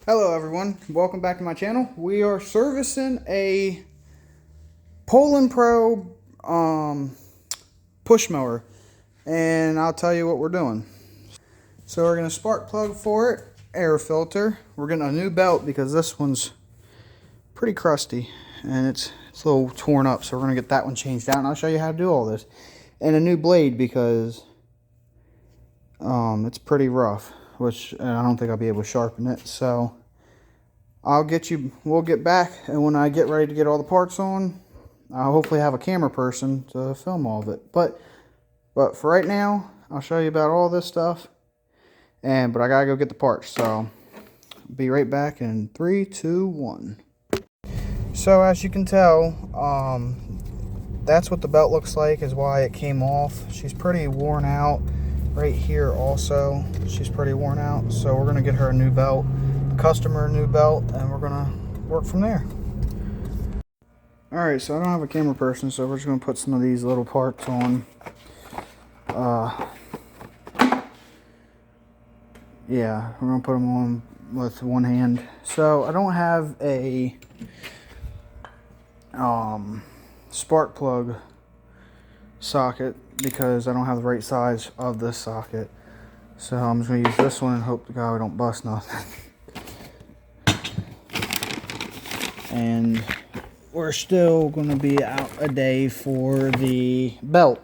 Hello everyone, welcome back to my channel. We are servicing a Poulan Pro push mower, and I'll tell you what we're doing. So we're going to spark plug for it, air filter. We're getting a new belt because this one's pretty crusty and it's a little torn up, so we're going to get that one changed out, and I'll show you how to do all this. And a new blade because it's pretty rough, which I don't think I'll be able to sharpen it. So we'll get back, and when I get ready to get all the parts on, I'll hopefully have a camera person to film all of it. But for right now, I'll show you about all this stuff, but I gotta go get the parts, so be right back in 3, 2, 1. So as you can tell, that's what the belt looks like, is why it came off. She's pretty worn out. Right here also, she's pretty worn out, so we're gonna get her a new belt, customer a new belt, and we're gonna work from there. Alright, so I don't have a camera person, so we're just gonna put some of these little parts on. Yeah, we're gonna put them on with one hand. So I don't have a spark plug socket because I don't have the right size of this socket. So I'm just gonna use this one and hope to God we don't bust nothing. And we're still going to be out a day for the belt,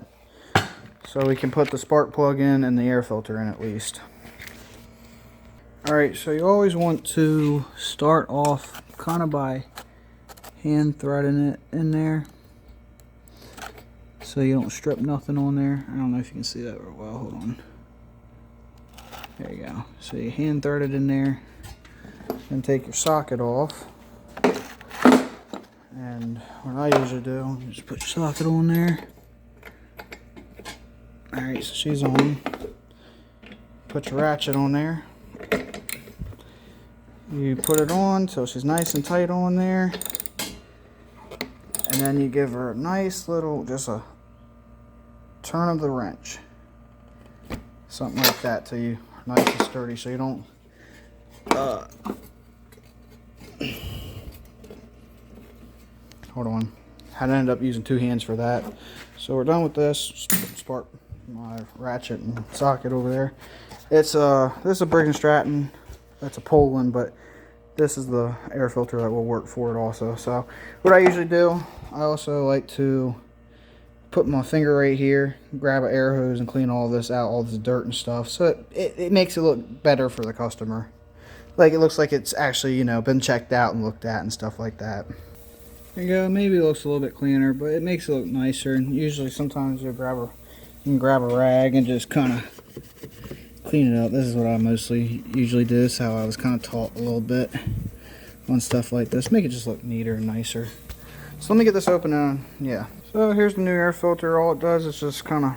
so we can put the spark plug in and the air filter in at least. Alright, so you always want to start off kind of by hand threading it in there so you don't strip nothing on there. I don't know if you can see that real well. Hold on. There you go. So you hand thread it in there and take your socket off. And what I usually do is just put your socket on there. Alright, so she's on. Put your ratchet on there. You put it on so she's nice and tight on there. And then you give her a nice little, just a turn of the wrench. Something like that till you are nice and sturdy, so you don't hold on. Had to end up using two hands for that. So we're done with this. Spark my ratchet and socket over there. It's this is a Briggs & Stratton. That's a Poulan, but this is the air filter that will work for it also. So what I usually do, I also like to put my finger right here, grab an air hose and clean all this out, all this dirt and stuff. So it makes it look better for the customer. Like it looks like it's actually, you know, been checked out and looked at and stuff like that. There you go. Maybe it looks a little bit cleaner, but it makes it look nicer. And usually, sometimes you can grab a rag and just kind of clean it up. This is what I usually do. This is how I was kind of taught a little bit on stuff like this. Make it just look neater and nicer. So let me get this open and yeah. So here's the new air filter. All it does is just kind of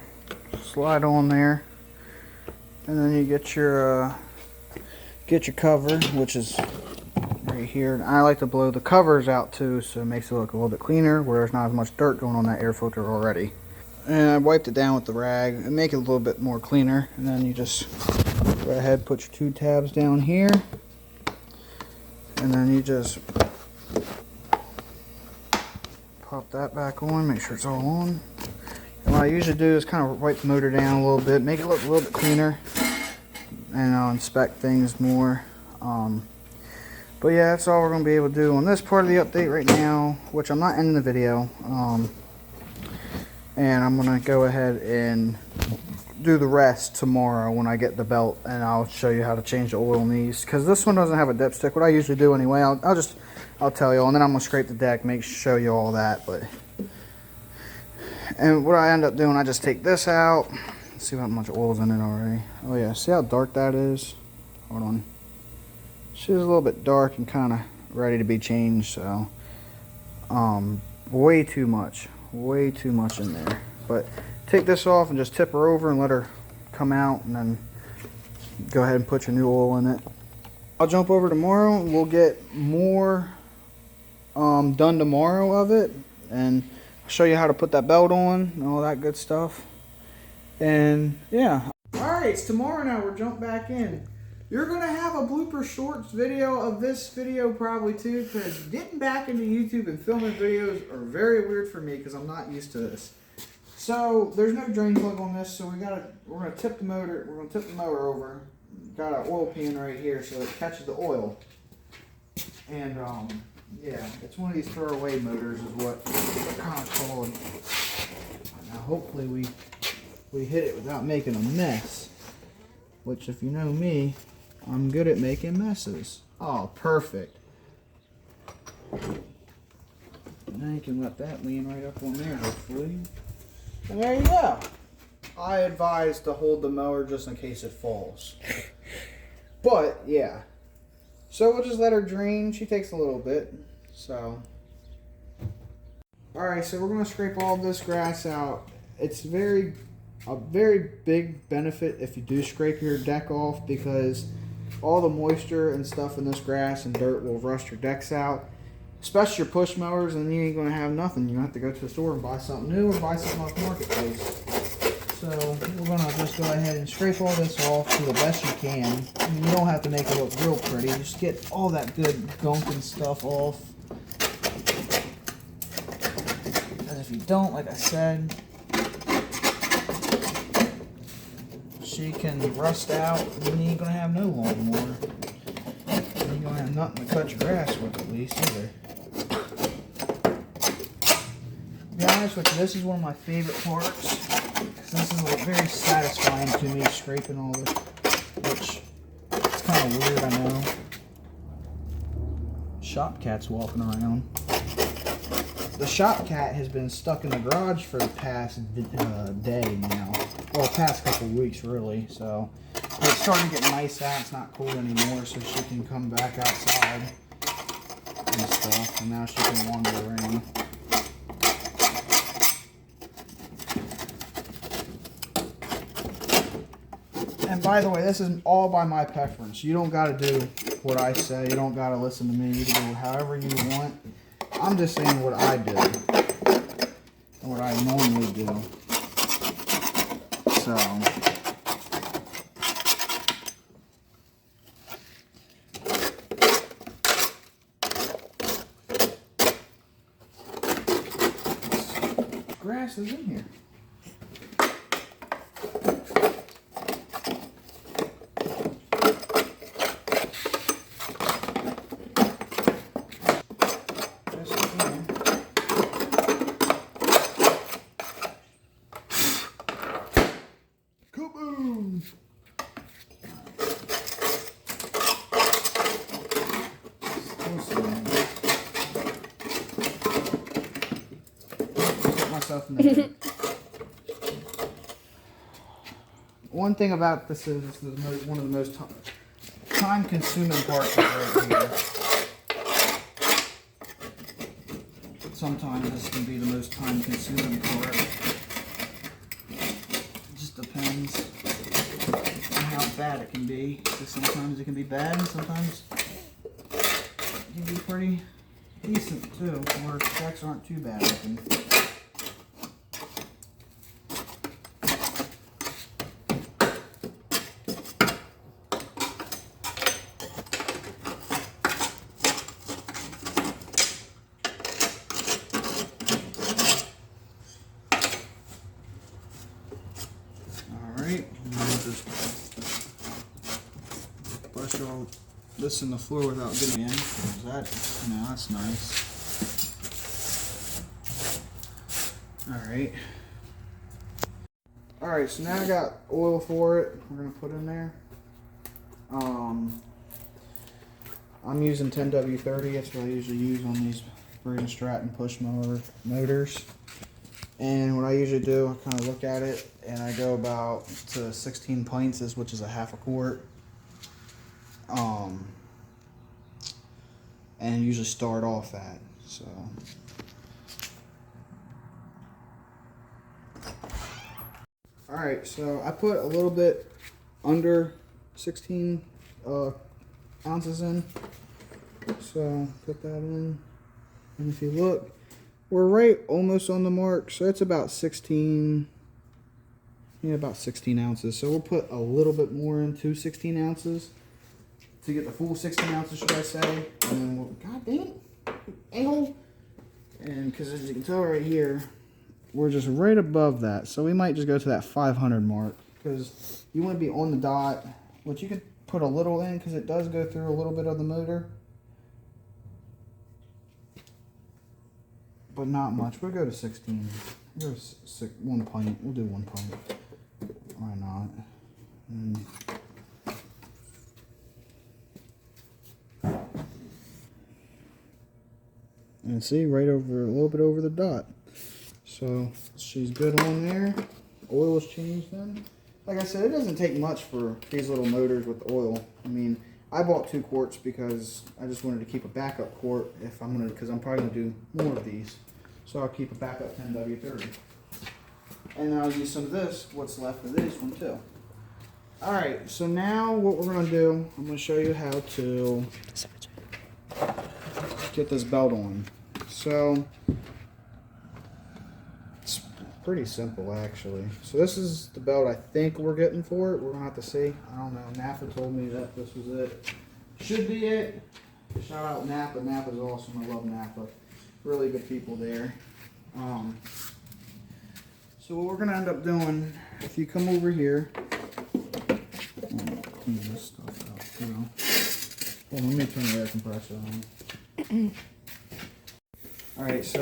slide on there, and then you get your cover, which is right here. And I like to blow the covers out too, so it makes it look a little bit cleaner where there's not as much dirt going on that air filter already. And I wiped it down with the rag and make it a little bit more cleaner. And then you just go ahead, put your two tabs down here, and then you just pop that back on, make sure it's all on. And what I usually do is kind of wipe the motor down a little bit, make it look a little bit cleaner, and I'll inspect things more. But yeah, that's all we're going to be able to do on this part of the update right now, which I'm not ending the video. And I'm going to go ahead and do the rest tomorrow when I get the belt, and I'll show you how to change the oil in these, because this one doesn't have a dipstick. What I usually do anyway, I'll tell you all, and then I'm going to scrape the deck, show you all that. And what I end up doing, I just take this out. Let's see how much oil's in it already. Oh yeah, see how dark that is? Hold on. She's a little bit dark and kind of ready to be changed, so way too much in there. But take this off and just tip her over and let her come out, and then go ahead and put your new oil in it. I'll jump over tomorrow and we'll get more done tomorrow of it, and I'll show you how to put that belt on and all that good stuff. And yeah, all right, it's tomorrow now. We're jumping back in. You're going to have a blooper shorts video of this video probably too, because getting back into YouTube and filming videos are very weird for me because I'm not used to this. So there's no drain plug on this, so we're going to tip the mower over. Got an oil pan right here so it catches the oil. And yeah, it's one of these throwaway motors is what they're kind of called. Now hopefully we hit it without making a mess, which if you know me, I'm good at making messes. Oh, perfect. Now you can let that lean right up on there, hopefully. And there you go. I advise to hold the mower just in case it falls. But, yeah. So we'll just let her drain. She takes a little bit. So. Alright, so we're going to scrape all this grass out. It's a very big benefit if you do scrape your deck off, because all the moisture and stuff in this grass and dirt will rust your decks out, especially your push mowers, and you ain't going to have nothing. You have to go to the store and buy something new or buy something off Marketplace. So we're going to just go ahead and scrape all this off to the best you can. You don't have to make it look real pretty. Just get all that good gunk and stuff off. And if you don't, like I said, she can rust out, and then you ain't gonna have no lawnmower. You ain't gonna have nothing to cut your grass with, at least, either. To be honest with you, this is one of my favorite parts, because this is very satisfying to me, scraping all this, which it's kind of weird, I know. Shop cat's walking around. The shop cat has been stuck in the garage for the past day now. Well, past couple weeks, really. So it's starting to get nice out. It's not cold anymore, so she can come back outside and stuff. And now she can wander around. And by the way, this is all by my preference. You don't got to do what I say. You don't got to listen to me. You can do however you want. I'm just saying what I do and what I normally do. So grass is in here. Kaboom! Put myself in there. One thing about this is one of the most time-consuming parts of right here. Sometimes this can be the most time-consuming part. It just depends on how bad it can be. Because sometimes it can be bad, and sometimes it can be pretty decent too, where decks aren't too bad looking. Brush all this in the floor without getting in. That's nice. Alright, so now I got oil for it. We're gonna put in there. I'm using 10W30. That's what I usually use on these Braden Stratton push mower motors. And what I usually do, I kind of look at it and I go about to 16 pints, which is a half a quart. And usually start off at. So alright, so I put a little bit under 16 ounces in. So put that in. And if you look, we're right almost on the mark. So it's about 16, about 16 ounces. So we'll put a little bit more into 16 ounces. to get the full 16 ounces, should I say. And then we'll, god dang it, a-hole. And because as you can tell right here, we're just right above that. So we might just go to that 500 mark, because you want to be on the dot, which you could put a little in because it does go through a little bit of the motor. But not much. We'll go to 16. We'll go to 1 pint. We'll do 1 pint. Why not? And see, right over, a little bit over the dot. So she's good on there. Oil is changed then. Like I said, it doesn't take much for these little motors with oil. I mean, I bought 2 quarts because I just wanted to keep a backup quart if I'm gonna, because I'm probably gonna do more of these. So I'll keep a backup 10W30. And I'll use some of this, what's left of this one too. Alright, so now what we're gonna do, I'm gonna show you how to get this belt on. So it's pretty simple actually. So this is the belt I think we're getting for it. We're gonna have to see. I don't know. Napa told me that this was it. Should be it. Shout out Napa. Napa's awesome. I love Napa. Really good people there. So what we're gonna end up doing, if you come over here, clean this stuff out too. Hold on, let me turn the air compressor on. Alright, so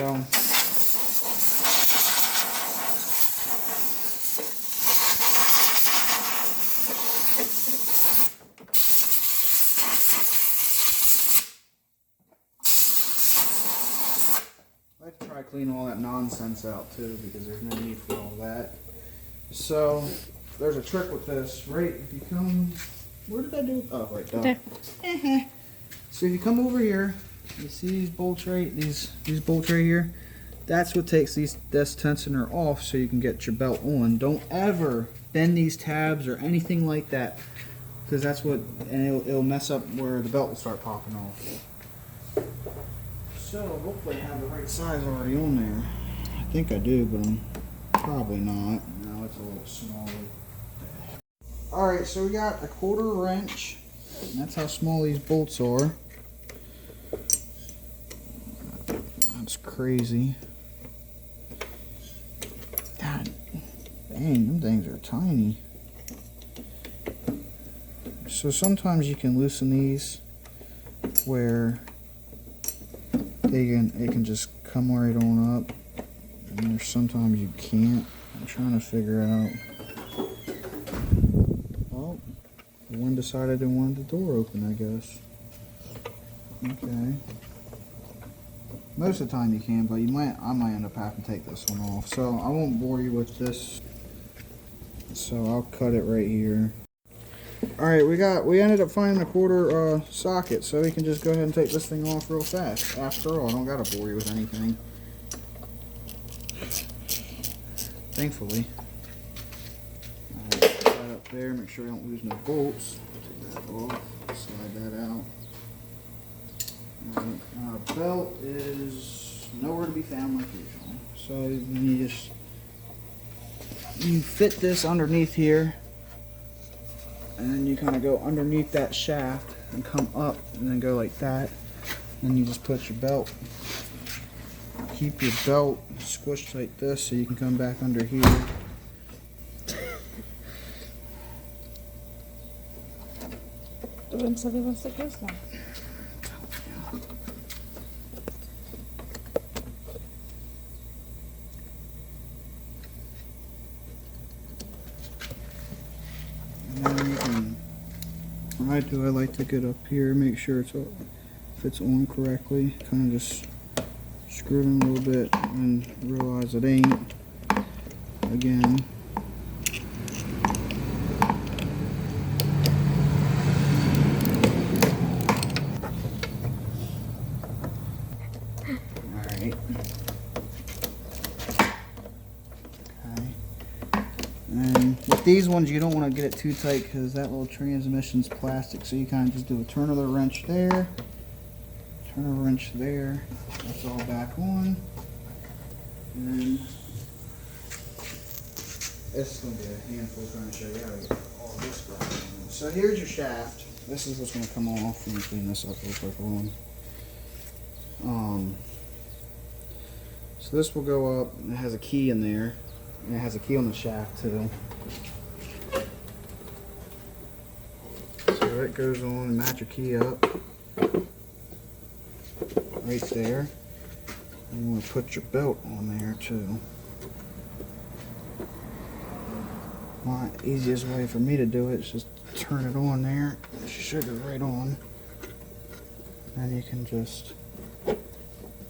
I'd try clean all that nonsense out too, because there's no need for all that. So there's a trick with this, right? If you come, where did I do? Oh, right there. So if you come over here, you see these bolts right, these bolts right here. That's what takes this tensioner off, so you can get your belt on. Don't ever bend these tabs or anything like that, because that's what, and it'll mess up where the belt will start popping off. So hopefully I have the right size already on there. I think I do, but I'm probably not. No, it's a little smaller. Alright, so we got a 1/4 wrench. And that's how small these bolts are. That's crazy. God dang, them things are tiny. So sometimes you can loosen these where it can just come right on up, and there's sometimes you can't. I'm trying to figure out. Well, one decided it wanted the door open, I guess. Okay. Most of the time you can, but I might end up having to take this one off. So I won't bore you with this. So I'll cut it right here. Alright, we ended up finding a 1/4 socket, so we can just go ahead and take this thing off real fast. After all, I don't gotta bore you with anything. Thankfully. Alright, put that up there, make sure I don't lose no bolts. Take that off, slide that out. Alright, belt is nowhere to be found like usual. So you fit this underneath here. And then you kind of go underneath that shaft and come up and then go like that. Then you just put your belt. Keep your belt squished like this so you can come back under here. To bym sobie was tak myślał. What I do, I like to get up here, make sure it fits on correctly, kind of just screw it in a little bit and realize it ain't. Again. Alright. And with these ones, you don't want to get it too tight because that little transmission's plastic. So you kind of just do a turn of the wrench there, turn of the wrench there. That's all back on. And then this is going to be a handful trying to show you how to get all this back on. So here's your shaft. this is what's going to come off. Let me clean this up real quick. So this will go up, and it has a key in there, and it has a key on the shaft too. So it goes on and match your key up right there. And you want to put your belt on there too. My easiest way for me to do it is just turn it on there. It should go right on. And you can just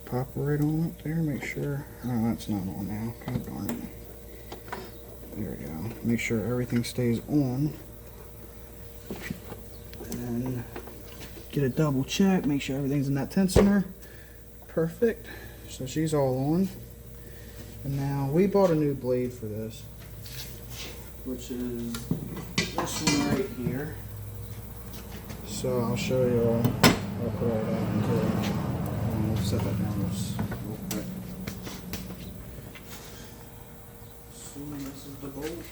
pop right on up there. Make sure. Oh, that's not on now. God darn it. There we go. Make sure everything stays on. And then get a double check. Make sure everything's in that tensioner. Perfect. So she's all on. And now we bought a new blade for this, which is this one right here. So I'll show you all. I'll put all that into it. And we'll set that down real quick. So this is the bolt.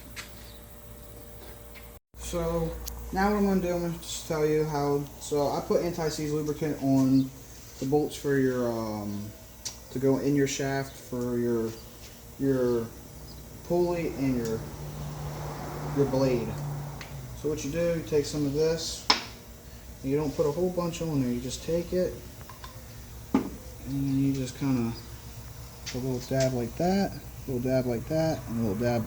So now what I'm going to do, I'm going to just tell you how. So I put anti-seize lubricant on the bolts for your to go in your shaft for your pulley and your blade. So what you do, you take some of this, and you don't put a whole bunch on there, you just take it, and you just kind of a little dab like that, a little dab like that, and a little dab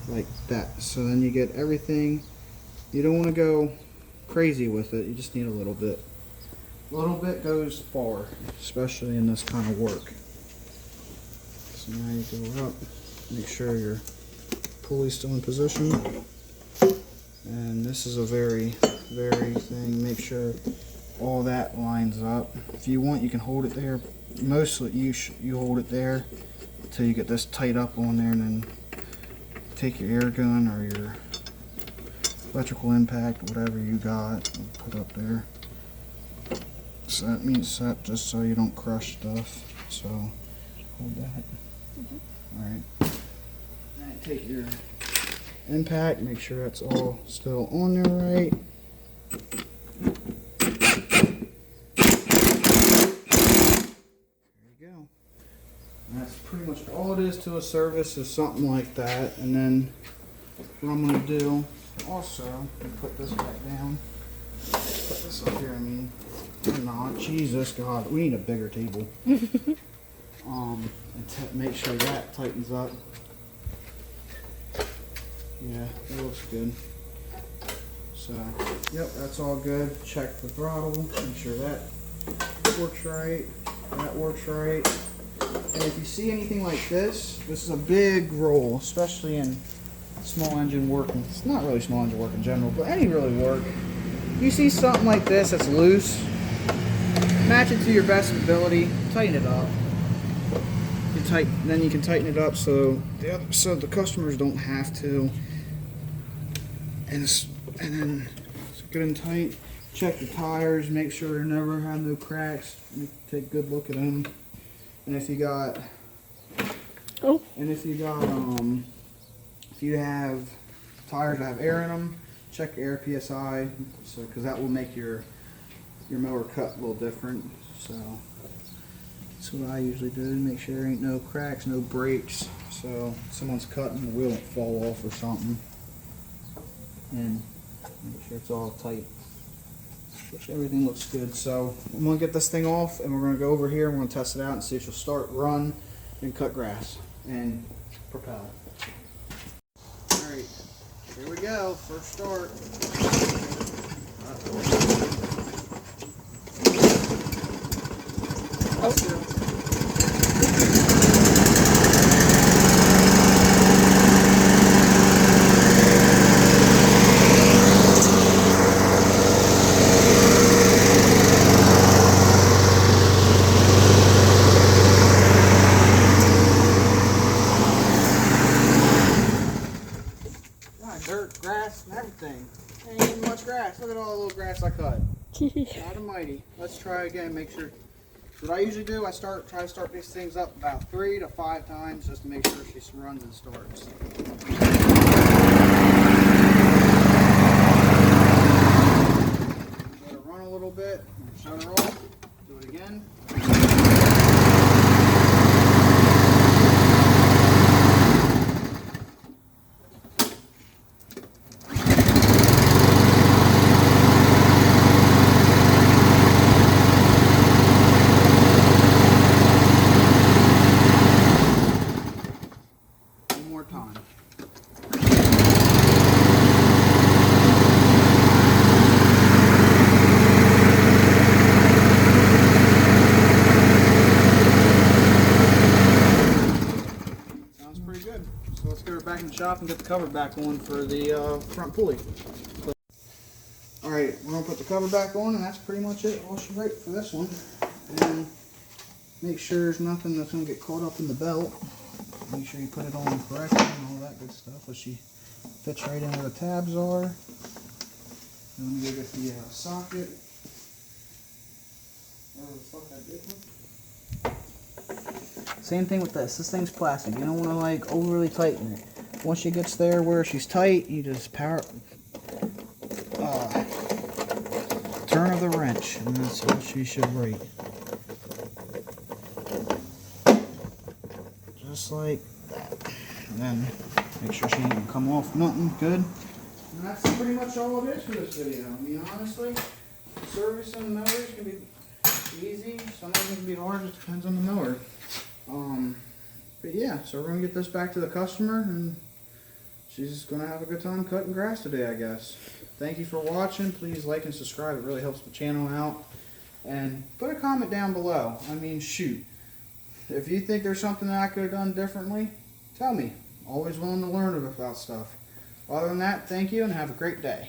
like that. So then you get everything. You don't want to go crazy with it, you just need a little bit. A little bit goes far, especially in this kind of work. So now you go up, make sure your pulley's still in position. And this is a very thing. Make sure all that lines up. If you want, you can hold it there. Mostly you hold it there until you get this tight up on there, and then take your air gun or your electrical impact, whatever you got, and put up there. Set means set, just so you don't crush stuff. So hold that. Alright. And take your impact, make sure that's all still on there right. There you go. And that's pretty much all it is to a service, is something like that. And then what I'm going to do also, put this back down. Put this up here, I mean. Or not, Jesus God, we need a bigger table. And make sure that tightens up. Yeah, it looks good. So, yep, that's all good. Check the throttle, make sure that works right, that works right. And if you see anything like this, this is a big roll, especially in small engine work. It's not really small engine work in general, but any really work. You see something like this that's loose, match it to your best ability, tighten it up. Then you can tighten it up so the customers don't have to. And then it's good and tight. Check the tires, make sure they never have no cracks. Take a good look at them. And if you got, if you have tires that have air in them, check your air PSI, so because that will make your mower cut a little different. So that's what I usually do, make sure there ain't no cracks, no breaks, so if someone's cutting, the wheel won't fall off or something. And make sure it's all tight. Make sure everything looks good. So I'm gonna get this thing off, and we're gonna go over here and we're gonna test it out and see if she'll start, run, and cut grass and propel. Alright, here we go, first start. Dirt, grass, and everything. Ain't even much grass. Look at all the little grass I cut. God almighty. Let's try again. Make sure. What I usually do, I try to start these things up about 3 to 5 times just to make sure she runs and starts. Shut her off. Do it again. One more time. Pretty good. So let's get her back in the shop and get the cover back on for the front pulley. Alright, we're going to put the cover back on, and that's pretty much it. All she wrote for this one. And make sure there's nothing that's going to get caught up in the belt. Make sure you put it on correctly and all that good stuff. So she fits right in where the tabs are. And let me go get the socket. Where the fuck I did one? Same thing with this. This thing's plastic. You don't want to like overly tighten it. Once she gets there where she's tight, you just power turn of the wrench, and that's all she should rate. Just like that. And then make sure she didn't come off nothing. Good. And that's pretty much all it is for this video. I mean, honestly, servicing mowers can be easy. Some of them can be hard. It depends on the mower. But yeah, so we're going to get this back to the customer, and she's going to have a good time cutting grass today, I guess. Thank you for watching. Please like and subscribe. It really helps the channel out. And put a comment down below. I mean, shoot. If you think there's something that I could have done differently, tell me. Always willing to learn about stuff. Other than that, thank you and have a great day.